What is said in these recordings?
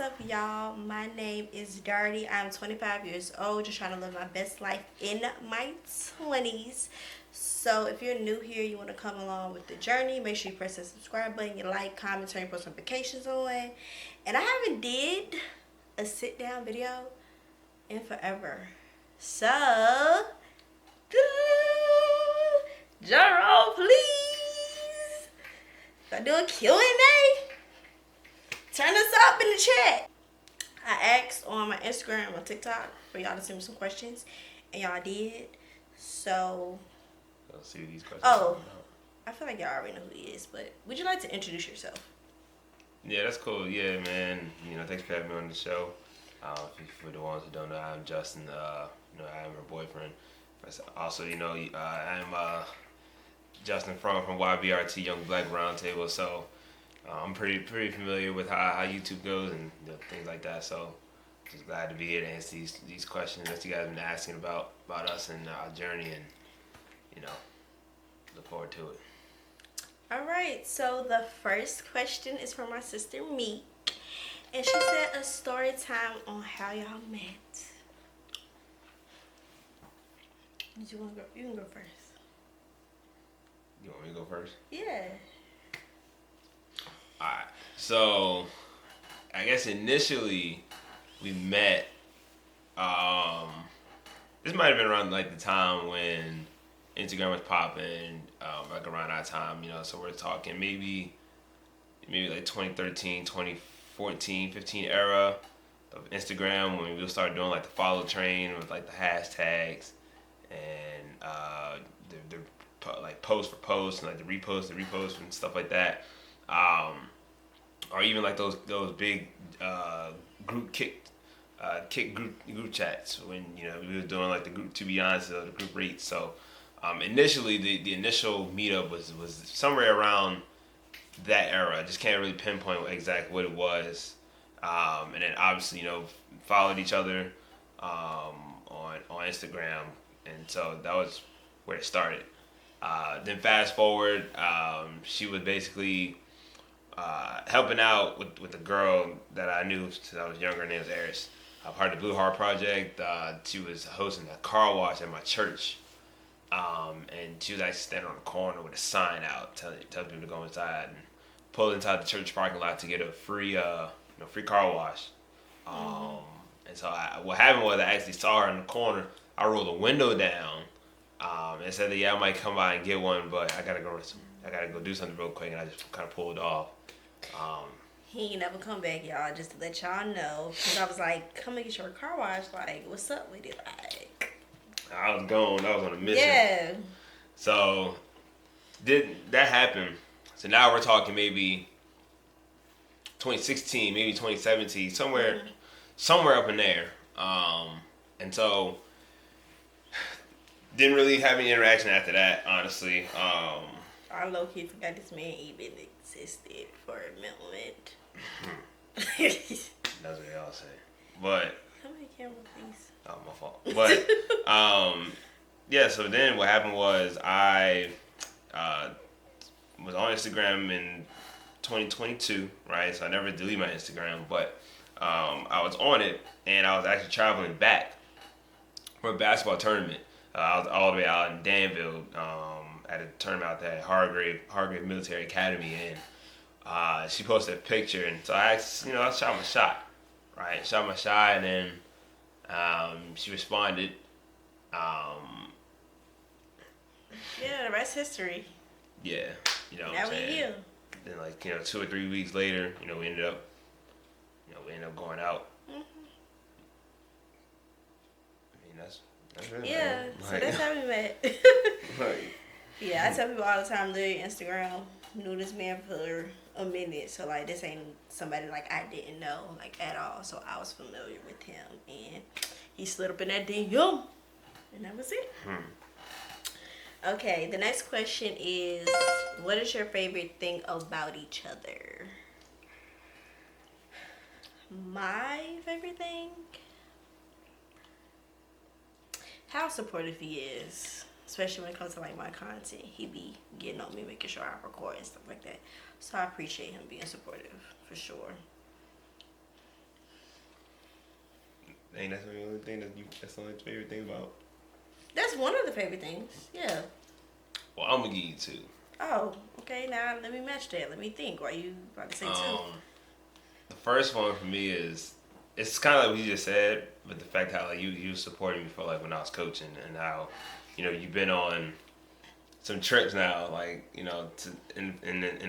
up, y'all? My name is Darty. I'm 25 years old, just trying to live my best life in my 20s. So if you're new here, you want to come along with the journey, make sure you press the subscribe button, you like, comment, turn your post notifications on. And I haven't did a sit down video in forever. So, drum roll, please. If I do a Q&A, turn us up in the chat. I asked on my Instagram, on TikTok, for y'all to send me some questions, and y'all did. So, let's see these questions. I feel like y'all already know who he is, but would you like to introduce yourself? Yeah, that's cool. Yeah, man. Thanks for having me on the show. For the ones who don't know, I'm Justin. I am her boyfriend. Also, I'm Justin from YBRT, Young Black Roundtable. So I'm pretty familiar with how YouTube goes and things like that. So just glad to be here to answer these questions that you guys have been asking about us and our journey, and look forward to it. All right. So the first question is from my sister Meek, and she said a story time on how y'all met. Did you want to go? You can go first. You want me to go first? Yeah. Alright. So I guess initially we met, this might have been around like the time when Instagram was popping, like around our time, so we're talking maybe like 2013, 2014, 15 era of Instagram, when we started doing like the follow train with like the hashtags and the like post for post and like the repost and stuff like that, or even like those big group kick group chats when we were doing like the group, to be honest, the group rates. So initially the initial meetup was somewhere around that era. I just can't really pinpoint exactly what it was, and then obviously followed each other on Instagram, and so that was where it started. Then fast forward, she was basically helping out with a girl that I knew since I was younger. Her name was Eris. Part of the Blue Heart Project. She was hosting a car wash at my church, and she was actually standing on the corner with a sign out telling people to go inside and pull inside the church parking lot to get a free car wash. And so what happened was I actually saw her in the corner. I rolled the window down. And said that I might come by and get one, but I gotta go do something real quick, and I just kind of pulled off. He ain't never come back, y'all. Just to let y'all know, because I was like, "Come and get your car wash." Like, what's up with it? Like, I was gone. I was on a mission. Yeah. So did that happen? So now we're talking maybe 2016, maybe 2017, somewhere up in there. And so. Didn't really have any interaction after that, honestly. I low-key forgot this man even existed for a moment. That's what they all say. But come on, camera, please. Oh, my fault. But yeah. So then what happened was I was on Instagram in 2022, right? So I never deleted my Instagram, but I was on it, and I was actually traveling back for a basketball tournament. I was all the way out in Danville at a tournament out there at Hargrave Military Academy, and she posted a picture, and so I shot my shot, right? Shot my shot, and then she responded. Yeah, the rest history. Yeah, what now I'm saying. We here. Then 2 or 3 weeks later, we ended up going out. That's really so that's how we met. Yeah, I tell people all the time, literally Instagram, knew this man for a minute, so like this ain't somebody like I didn't know like at all, so I was familiar with him, and he slid up in that DM, and that was it. Okay, the next question is, what is your favorite thing about each other? My favorite thing? How supportive he is, especially when it comes to like my content. He be getting on me, making sure I record and stuff like that. So I appreciate him being supportive for sure. Ain't that's the only thing that's the only favorite thing about? That's one of the favorite things. Yeah. Well, I'm gonna give you two. Oh, okay. Now let me match that. Let me think. Why you about to say two? The first one for me is it's kind of like what you just said, but the fact how like you supported me for like when I was coaching and how you've been on some trips now, like in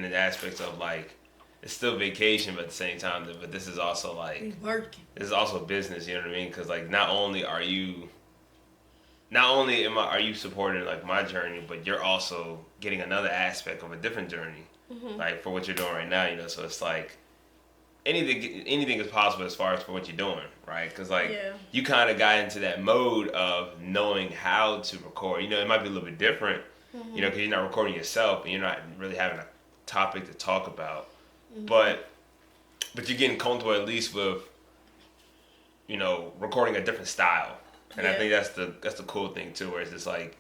the aspects of like it's still vacation, but at the same time, but this is also like We working. this is also business. You know what I mean? Because like not only are you are you supporting like my journey, but you're also getting another aspect of a different journey, like for what you're doing right now. So it's like anything is possible as far as for what you're doing, right? Because like you kind of got into that mode of knowing how to record. It might be a little bit different, because you're not recording yourself and you're not really having a topic to talk about, but you're getting comfortable at least with recording a different style. And I think that's the cool thing too, where it's just like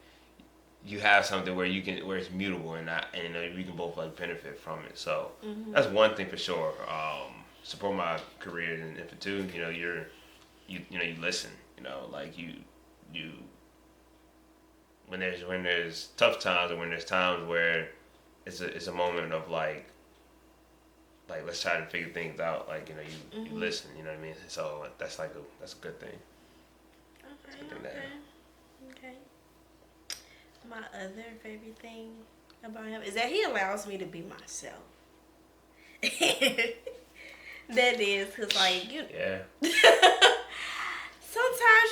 you have something where it's mutable and we can both like benefit from it. So that's one thing for sure. Support my career, and for two, you listen. Like you when there's tough times, or when there's times where it's a moment of like let's try to figure things out. Like you listen. You know what I mean? So that's a good thing. Okay. My other favorite thing about him is that he allows me to be myself. That is, because like yeah. Sometimes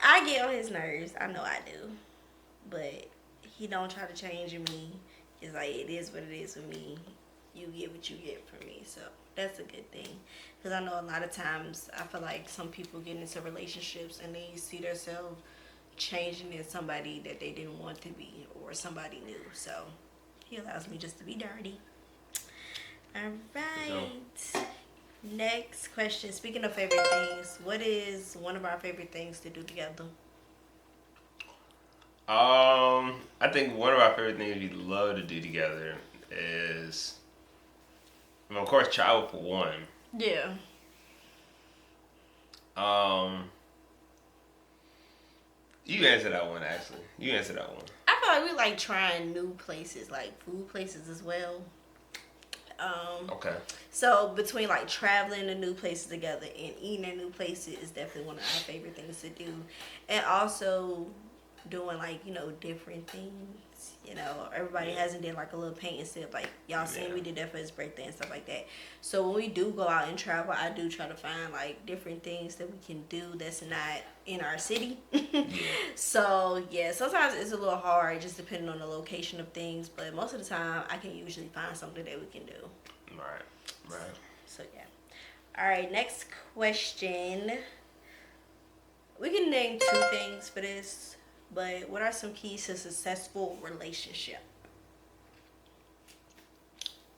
I get on his nerves. I know I do, but he don't try to change me. It's like it is what it is with me. You get what you get from me, so that's a good thing. Because I know a lot of times I feel like some people get into relationships and they see themselves changing into somebody that they didn't want to be, or somebody new. So he allows me just to be dirty. All right. Next question. Speaking of favorite things, what is one of our favorite things to do together? I think one of our favorite things we love to do together is, of course, travel for one. Yeah. You answer that one, actually. You answer that one. I feel like we like trying new places, like food places as well. Okay. So between like traveling to new places together and eating at new places is definitely one of our favorite things to do. And also doing like, different things. Everybody hasn't did like a little paint and stuff. Like y'all seen we did that for his birthday and stuff like that. So when we do go out and travel, I do try to find like different things that we can do that's not in our city. So yeah, sometimes it's a little hard just depending on the location of things, but most of the time I can usually find something that we can do. Right. So yeah. All right, next question. We can name two things for this, but what are some keys to a successful relationship?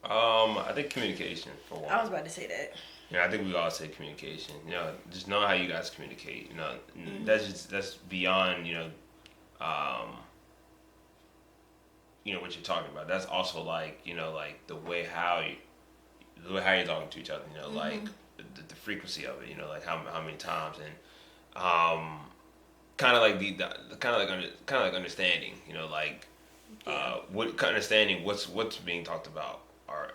I think communication for one. I was about to say that. Yeah, I think we all say communication. Just know how you guys communicate. That's beyond what you're talking about. That's also like like the way how you're talking to each other. Like the frequency of it. Like how many times, and kind of like understanding. What understanding what's being talked about, or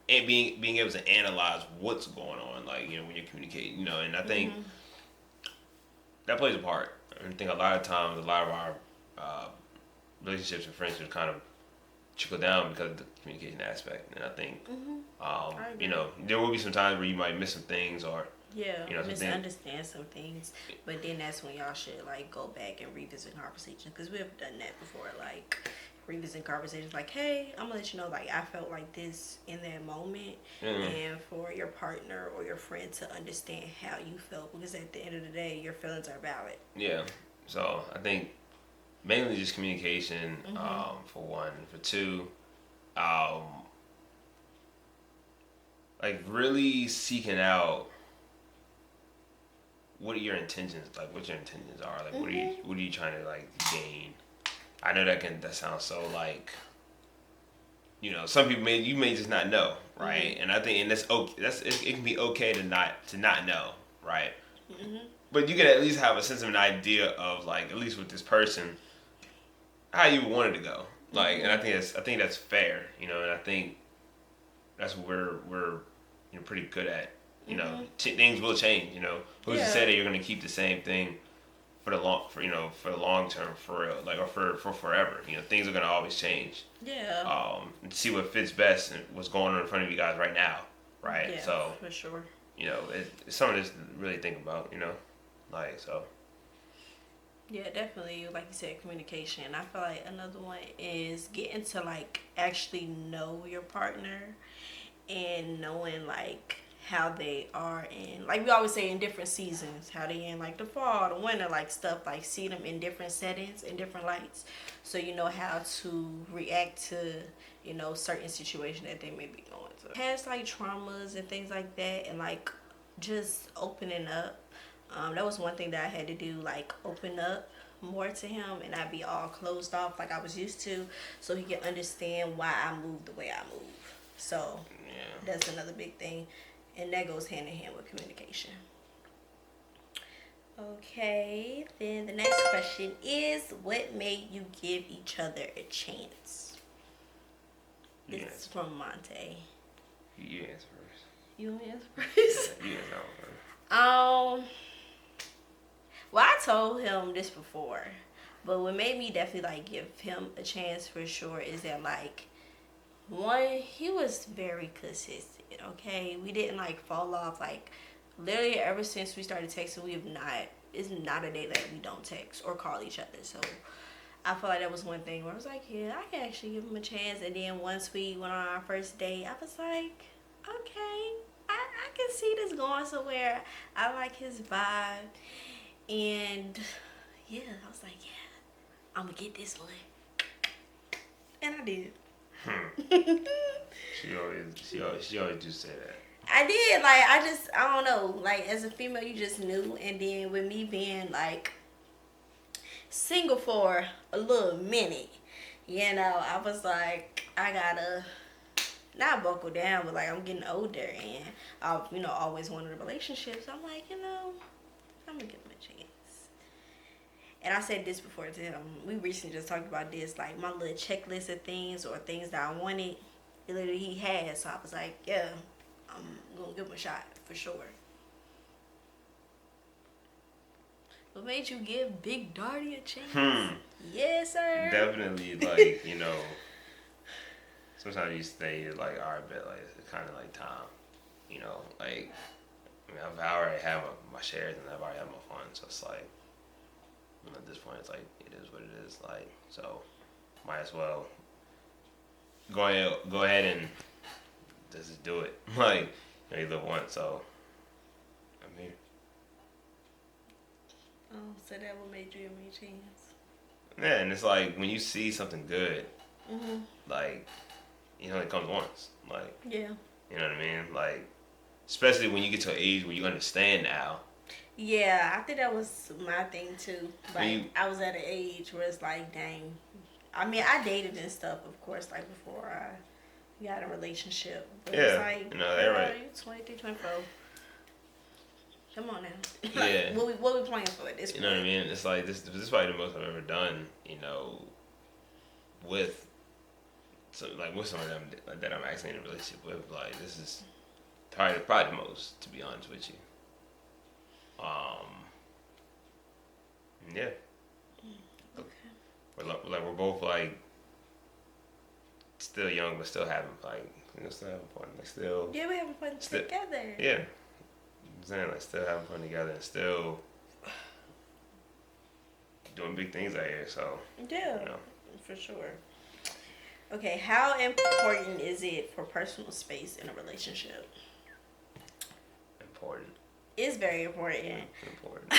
and being able to analyze what's going on, like when you're communicating, and I think that plays a part. I think a lot of times, a lot of our relationships and friendships kind of trickle down because of the communication aspect, and I think there will be some times where you might miss some things, or misunderstand some things, but then that's when y'all should like go back and revisit conversations, because we have done that before, like revisiting conversations like, hey, I'm gonna let you know, like I felt like this in that moment, and for your partner or your friend to understand how you felt, because at the end of the day your feelings are valid. So I think mainly just communication, for one. For two, like really seeking out what your intentions are, like what are you trying to like gain. I know that sounds so like, some people may just not know, right? And I think that's okay. It can be okay to not know, right? but you can at least have a sense of an idea of like, at least with this person, how you want it to go. Like, and I think that's fair, you know, and I think that's what we're pretty good at. You know, things will change. You know, who's to say that you're gonna keep the same thing for the long term, for real, like, or for forever. You know, things are gonna always change. Yeah. And see what fits best and what's going on in front of you guys right now, right? Yeah, so for sure. You know, it's something to really think about. You know, like so. Yeah, definitely. Like you said, communication. I feel like another one is getting to like actually know your partner and knowing like how they are in, like we always say, in different seasons, how they in like the fall, the winter, like stuff, like see them in different settings, in different lights, so you know how to react to, you know, certain situations that they may be going through, past like traumas and things like that, and like just opening up. That was one thing that I had to do, like open up more to him and not be all closed off like I was used to, so he can understand why I move the way I move. So that's another big thing, and that goes hand in hand with communication. Okay, then the next question is, what made you give each other a chance? It's from Monte. You answer first. You want me to answer first? You answer first. Well, I told him this before, but what made me definitely like give him a chance for sure is that, like, one, he was very consistent. Okay, we didn't like fall off. Like, literally ever since we started texting, it's not a day that we don't text or call each other. So I feel like that was one thing where I was like, yeah, I can actually give him a chance. And then once we went on our first date, I was like, okay, I can see this going somewhere. I like his vibe. And yeah, I was like, yeah, I'm gonna get this one. And I did. She always do say that. I did. Like, I don't know. Like, as a female, you just knew. And then with me being like single for a little minute, you know, I was like, I gotta not buckle down, but like I'm getting older, and I've, you know, always wanted a relationship. So I'm like, you know, I'm gonna give him a chance. And I said this before to him. We recently just talked about this, like my little checklist of things or things that I wanted. Literally, he had. So I was like, yeah, I'm gonna give him a shot for sure. What made you give Big Darty a chance? Yes, sir. Definitely, like, you know, sometimes you stay like, all right, but like it's kind of like time, you know, like, I mean, I already have my shares and I've already had my fun, so it's like, you know, at this point, it's like, it is what it is, like, so might as well go ahead and just do it. Like, you know, you live once, so I'm here. Oh, so that what made you give me a chance? Yeah, and it's like when you see something good, like, it only comes once. Like, yeah, you know what I mean? Like, especially when you get to an age where you understand now. Yeah, I think that was my thing too. Like, I was at an age where it's like, dang. I mean, I dated and stuff, of course, like before I got a relationship. But it's like, you know, they're right. 23, 24. Come on now. Yeah. what we playing for at this point? You know what I mean? It's like, this is probably the most I've ever done, you know, with someone that I'm actually in a relationship with. Like, this is probably the most, to be honest with you. Yeah. Okay. We're both like still young, but still having still having fun. Like, still. Yeah, we're having fun together. Yeah. I'm saying, like, still having fun together and still doing big things out here. So. Yeah. You know. For sure. Okay, how important is it for personal space in a relationship? Important. It's very important. Important.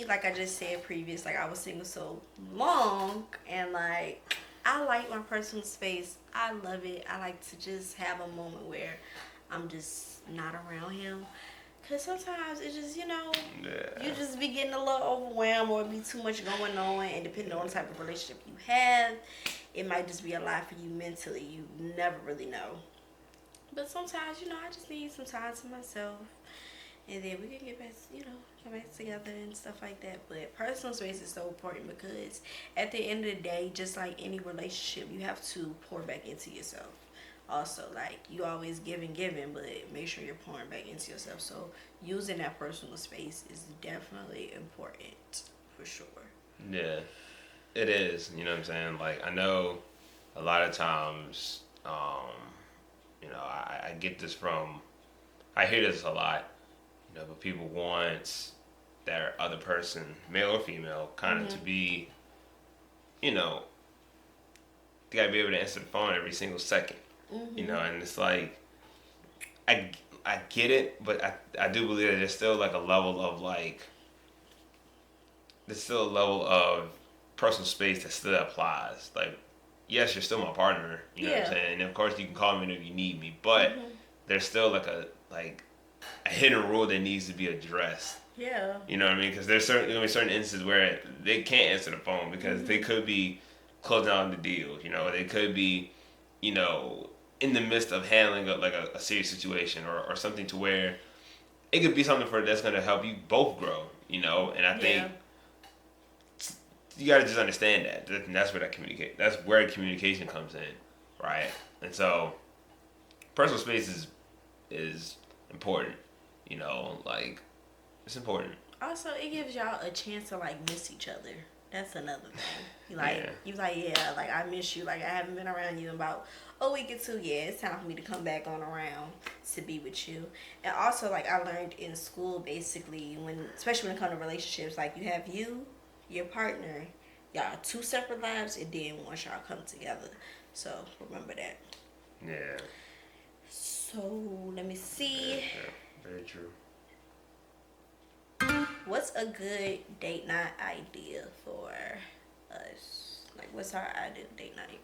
Like I just said previous, like I was single so long, and like I like my personal space. I love it. I like to just have a moment where I'm just not around him. Cause sometimes it's just, you know, you just be getting a little overwhelmed or be too much going on, and depending on the type of relationship you have, it might just be a lot for you mentally. You never really know. But sometimes, you know, I just need some time to myself and then we can get back, get back together and stuff like that. But personal space is so important because at the end of the day, just like any relationship, you have to pour back into yourself. Also, like you always giving, but make sure you're pouring back into yourself. So using that personal space is definitely important for sure. Yeah, it is. You know what I'm saying? Like I know a lot of times, I get this from, I hear this a lot, but people want their other person, male or female, kind of to be, you know, they gotta be able to answer the phone every single second, and it's like, I get it, but I do believe that there's still like a level of like, there's still a level of personal space that still applies. Like, yes, you're still my partner, you know what I'm saying? And of course you can call me if you need me, but there's still like a hidden rule that needs to be addressed. Yeah. You know what I mean? Because there's gonna be certain instances where they can't answer the phone because they could be closing down the deal. They could be, in the midst of handling a serious situation or something to where it could be something that's gonna help you both grow. And I think you gotta just understand that. And that's where that's where communication comes in, right? And so, personal space is important. It's important. Also, it gives y'all a chance to miss each other. That's another thing. I miss you. Like I haven't been around you in about a week or two. Yeah, it's time for me to come back on around to be with you. And also, I learned in school, basically, especially when it comes to relationships, you have your partner, y'all two separate lives, and then once y'all come together. So remember that. Yeah. So let me see. Yeah, very true. What's a good date night idea for us? What's our ideal date night?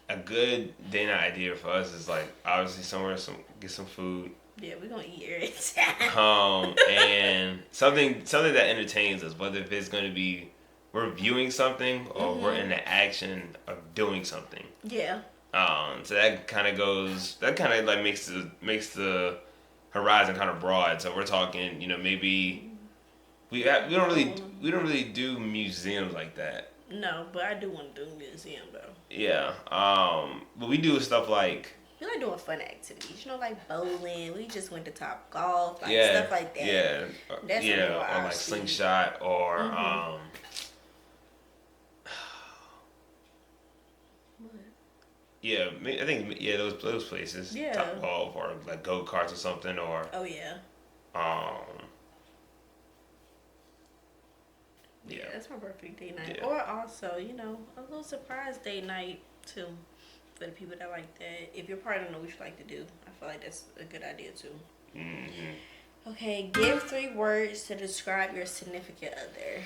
A good date night idea for us is obviously somewhere get some food. Yeah, we're gonna eat everything. And something that entertains us, whether if it's gonna be we're viewing something or we're in the action of doing something. Yeah. So that kind of makes the horizon kind of broad. So we're talking, maybe we don't really do museums like that. No, but I do want to do a museum though. Yeah. But we do stuff like. We like doing fun activities, like bowling. We just went to Top Golf, stuff like that. Yeah. That's or slingshot or Yeah, I think those places. Yeah. Top Golf or go karts or something or. Oh yeah. Yeah, that's my perfect date night. Yeah. Or also, a little surprise date night too, for the people that like that. If your partner knows what you like to do, I feel like that's a good idea too. Mm-hmm. Okay, give 3 words to describe your significant other.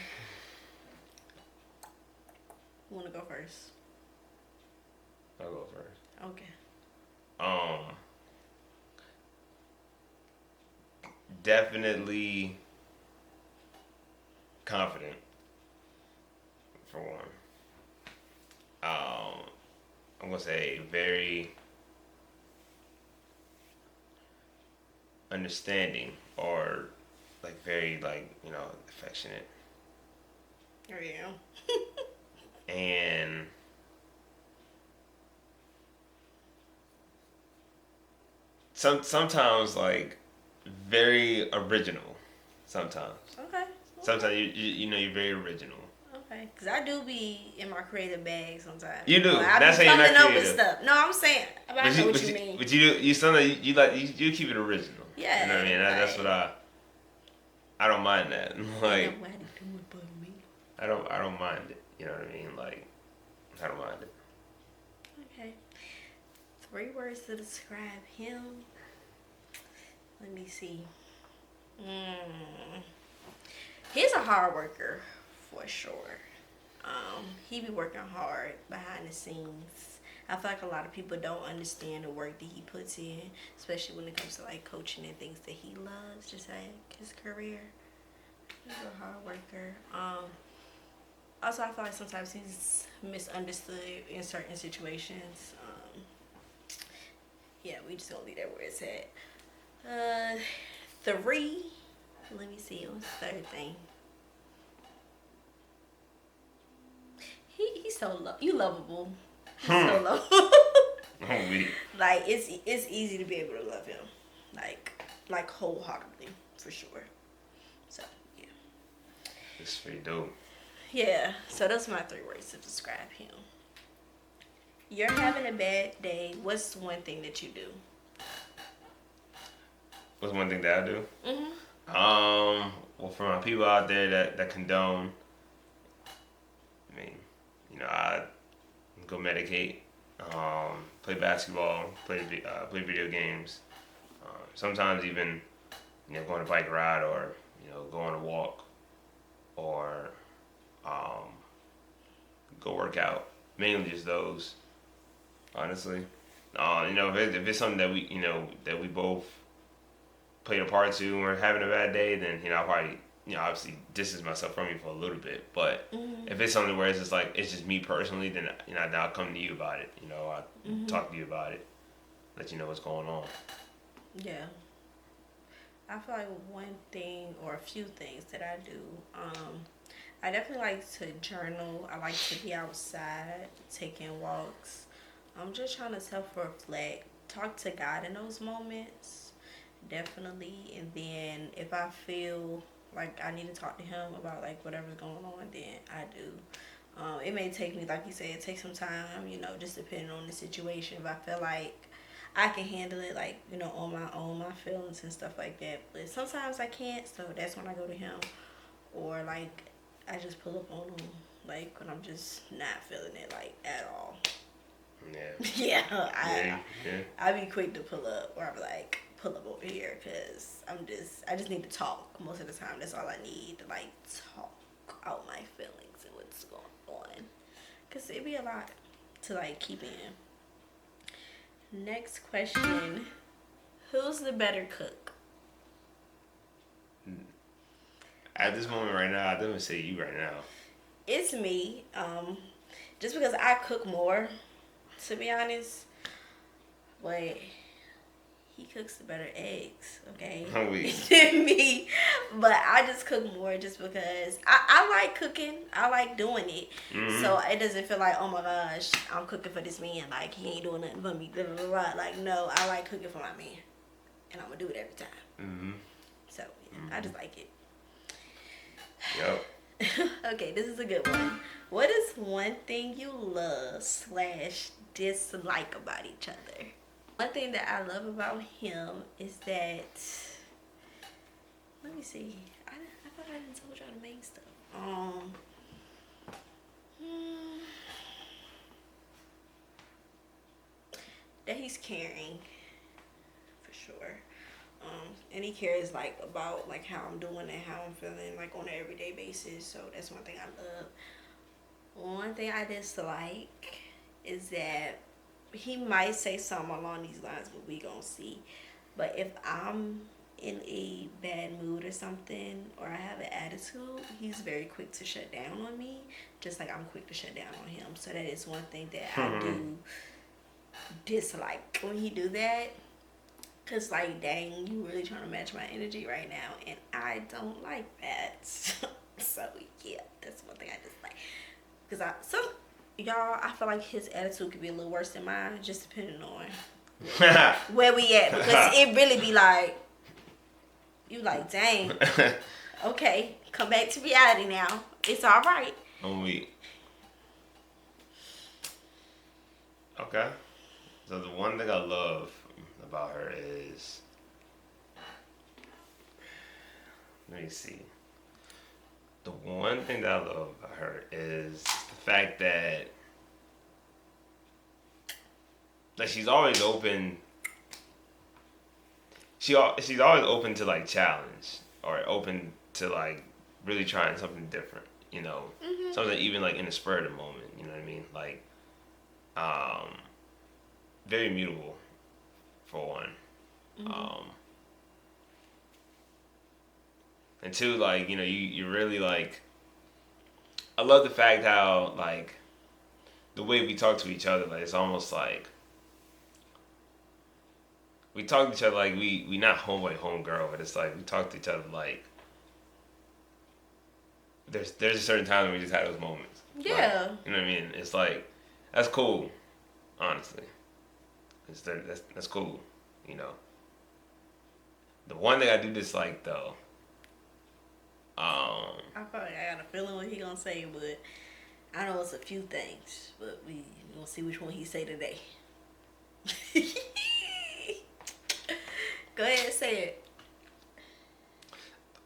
Who wanna go first? I'll go first. Okay. Definitely confident, for one. I'm gonna say very understanding or very affectionate. Oh yeah. And sometimes very original. Sometimes. Okay. Sometimes you're very original. Okay, because I do be in my creative bag sometimes. You do. That's how you're not creative. Up with stuff. No, I'm saying. I know what you mean. But you sometimes you keep it original. Yeah. You know what I mean? That's what I don't mind that. I don't mind it. You know what I mean? I don't mind it. Okay. 3 words to describe him. Let me see. He's a hard worker for sure. He be working hard behind the scenes. I feel like a lot of people don't understand the work that he puts in, especially when it comes to coaching and things that he loves, just his career. He's a hard worker. Also, I feel like sometimes he's misunderstood in certain situations. Yeah, we just gonna leave that where it's at. 3. Let me see. What's the third thing? He's so you lovable. He's so lovable. Oh, me. Like it's easy to be able to love him, like wholeheartedly for sure. So yeah. It's pretty dope. Yeah. So those are my 3 words to describe him. You're having a bad day. What's one thing that you do? What's one thing that I do? Mhm. Well, for my people out there that condone, I mean, I go medicate, play basketball, play video games. Sometimes even, go on a bike ride or, go on a walk or go work out. Mainly just those, honestly. If it's something that we both played a part to and we're having a bad day, then, I'll probably, obviously distance myself from you for a little bit. But if it's something where it's just like, it's just me personally, then, I'll come to you about it. I'll talk to you about it, let you know what's going on. Yeah. I feel like one thing or a few things that I do, I definitely like to journal. I like to be outside, taking walks. I'm just trying to self-reflect, talk to God in those moments, definitely. And then if I feel like I need to talk to him about like whatever's going on, then I do. It may take me, like you said, take some time, just depending on the situation. If I feel like I can handle it, like, on my own, my feelings and stuff like that. But sometimes I can't, so that's when I go to him. Or, like, I just pull up on him, like, when I'm just not feeling it, like, at all. Yeah. Yeah, I be quick to pull up, or I'm like, pull up over here, because I just need to talk most of the time. That's all I need, to, like, talk out my feelings and what's going on. Because it'd be a lot to, like, keep in. Next question. Who's the better cook? At this moment right now, I'd definitely say you right now. It's me. Just because I cook more, to be honest. But he cooks the better eggs, okay? Than me. But I just cook more just because I like cooking. I like doing it. Mm-hmm. So it doesn't feel like, oh my gosh, I'm cooking for this man. Like, he ain't doing nothing for me. Blah, blah, blah. Like, no, I like cooking for my man. And I'm going to do it every time. Mm-hmm. So, yeah, I just like it. Yep. Okay, this is a good one. What is one thing you love / dislike about each other? One thing that I love about him is that, let me see. I thought I didn't told y'all the main stuff. That he's caring, for sure. And he cares like about like how I'm doing and how I'm feeling like on an everyday basis. So that's one thing I love. One thing I dislike is that he might say something along these lines, but we gonna see. But if I'm in a bad mood or something, or I have an attitude, he's very quick to shut down on me, just like I'm quick to shut down on him. So that is one thing that I do dislike when he do that. Cause like, dang, you really trying to match my energy right now, and I don't like that. So yeah, that's one thing I dislike. Cause y'all, I feel like his attitude could be a little worse than mine, just depending on where we at. Because it really be like, you like, dang, okay, come back to reality now. It's all right. I'm weak. Okay. So the one thing I love about her is, let me see. The one thing that I love about her is the fact that she's always open. She's always open to like challenge, or open to like really trying something different. Something even like in the spur of the moment. You know what I mean? Like, very mutable, for one. And two, like, you really like, I love the fact how like the way we talk to each other, like it's almost like we talk to each other like we not homeboy, homegirl, but it's like we talk to each other like there's a certain time when we just have those moments. Yeah. Like, you know what I mean? It's like, that's cool, honestly. That's cool, you know. The one thing I do dislike, though, I got a feeling what he gonna say, but I know it's a few things, but we gonna see which one he say today. Go ahead, say it.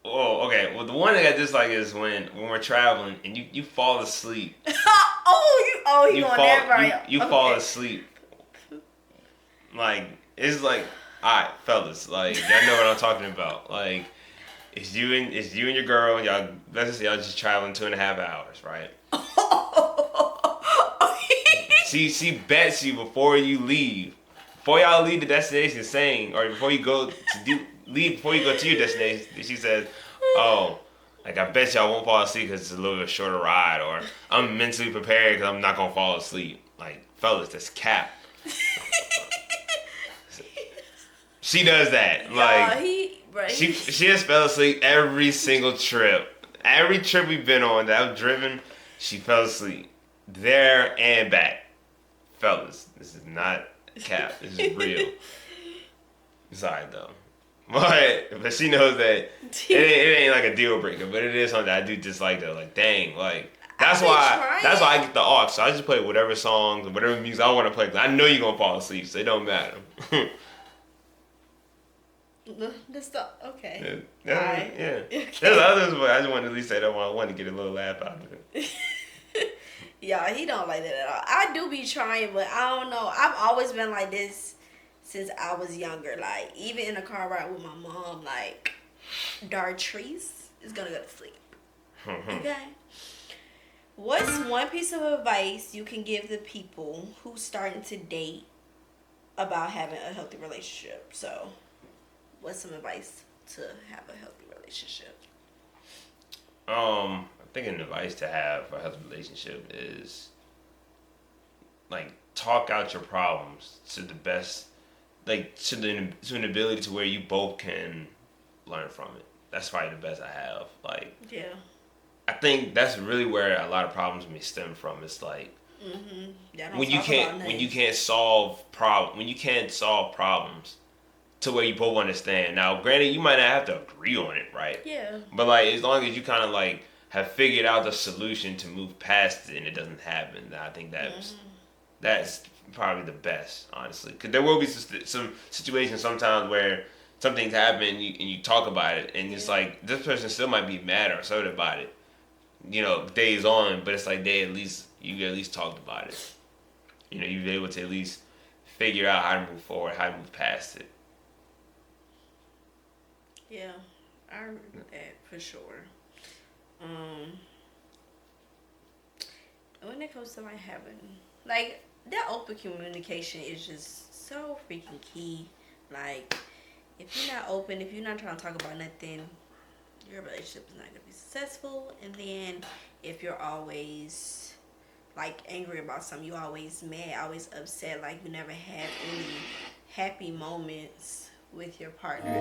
Oh, okay. Well, the one thing I dislike is when we're traveling and you fall asleep. You going there, right? You fall asleep. Like, it's like, all right, fellas, like, y'all know what I'm talking about. Like, it's you and your girl. Y'all, let's just say y'all just traveling 2.5 hours, right? She bets you before you leave, before y'all leave the destination, saying, or before you go before you go to your destination, she says, "Oh, like I bet y'all won't fall asleep because it's a little bit shorter ride, or I'm mentally prepared because I'm not gonna fall asleep." Like, fellas, that's cap. She does that. Like, she has fell asleep every single trip. Every trip we've been on that I've driven, she fell asleep there and back. Fellas, this is not cap. This is real. Sorry though. But she knows that it ain't like a deal breaker, but it is something I do dislike though. Like, dang, like that's why I get the aux. So I just play whatever songs or whatever music I want to play. Cause I know you're gonna fall asleep, so it don't matter. Okay. Yeah. Okay. There's others, but I just wanted to at least say that one. I wanted to get a little laugh out of it. Yeah, he don't like that at all. I do be trying, but I don't know. I've always been like this since I was younger. Like, even in a car ride with my mom, like, Dartrice is gonna go to sleep. Okay? What's one piece of advice you can give the people who's starting to date about having a healthy relationship? So, what's some advice to have a healthy relationship? I think an advice to have for a healthy relationship is, like, talk out your problems to the best, like, to an ability to where you both can learn from it. That's probably the best I have. Like, yeah, I think that's really where a lot of problems may stem from. It's like, when you can't solve problems to where you both understand. Now, granted, you might not have to agree on it, right? Yeah. But, like, as long as you kind of, like, have figured out the solution to move past it and it doesn't happen, then I think that's probably the best, honestly. Because there will be some situations sometimes where something's happened and you talk about it, and it's like, this person still might be mad or upset about it, you know, days on, but it's like you at least talked about it. You know, you've been able to at least figure out how to move forward, how to move past it. Yeah, I remember that for sure. When it comes to like having, like, that open communication is just so freaking key. Like, if you're not open, if you're not trying to talk about nothing, your relationship is not gonna be successful. And then if you're always like angry about something, you always mad, always upset, like you never have any happy moments with your partner.